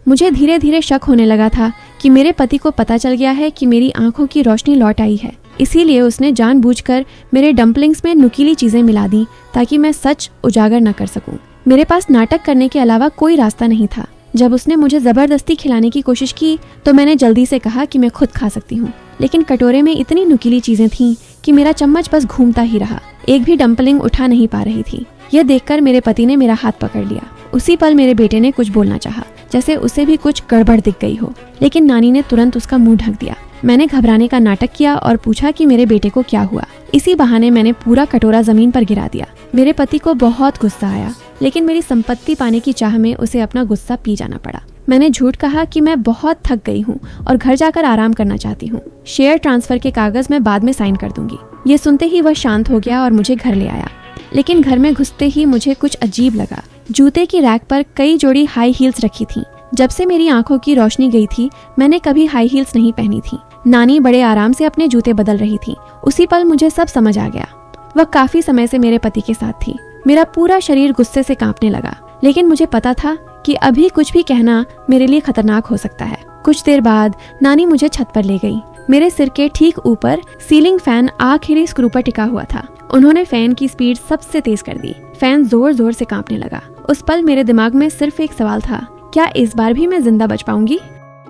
मुझे धीरे धीरे शक होने लगा था कि मेरे पति को पता चल गया है कि मेरी आंखों की रोशनी लौट आई है, इसीलिए उसने जानबूझकर मेरे डम्पलिंग्स में नुकीली चीजें मिला दी ताकि मैं सच उजागर न कर सकूं। मेरे पास नाटक करने के अलावा कोई रास्ता नहीं था। जब उसने मुझे जबरदस्ती खिलाने की कोशिश की तो मैंने जल्दी से कहा कि मैं खुद खा सकती हूँ, लेकिन कटोरे में इतनी नुकीली चीजें थीं कि मेरा चम्मच बस घूमता ही रहा। एक भी डम्पलिंग उठा नहीं पा रही थी। यह देखकर मेरे पति ने मेरा हाथ पकड़ लिया। उसी पल मेरे बेटे ने कुछ बोलना चाहा, जैसे उसे भी कुछ गड़बड़ दिख गई हो, लेकिन नानी ने तुरंत उसका मुंह ढक दिया। मैंने घबराने का नाटक किया और पूछा कि मेरे बेटे को क्या हुआ। इसी बहाने मैंने पूरा कटोरा जमीन पर गिरा दिया। मेरे पति को बहुत गुस्सा आया, लेकिन मेरी संपत्ति पाने की चाह में उसे अपना गुस्सा पी जाना पड़ा। मैंने झूठ कहा कि मैं बहुत थक गई हूँ और घर जाकर आराम करना चाहती हूँ। शेयर ट्रांसफर के कागज मैं बाद में साइन कर दूंगी। ये सुनते ही वह शांत हो गया और मुझे घर ले आया, लेकिन घर में घुसते ही मुझे कुछ अजीब लगा। जूते की रैक पर कई जोड़ी हाई हील्स रखी थी। जब से मेरी आंखों की रोशनी गई थी, मैंने कभी हाई हील्स नहीं पहनी थी। नानी बड़े आराम से अपने जूते बदल रही थी। उसी पल मुझे सब समझ आ गया। वह काफी समय से मेरे पति के साथ थी। मेरा पूरा शरीर गुस्से से कांपने लगा, लेकिन मुझे पता था कि अभी कुछ भी कहना मेरे लिए खतरनाक हो सकता है। कुछ देर बाद नानी मुझे छत पर ले गई। मेरे सिर के ठीक ऊपर सीलिंग फैन आखिरी स्क्रू पर टिका हुआ था। उन्होंने फैन की स्पीड सबसे तेज कर दी। फैन जोर जोर से कांपने लगा। उस पल मेरे दिमाग में सिर्फ एक सवाल था, क्या इस बार भी मैं जिंदा बच पाऊंगी?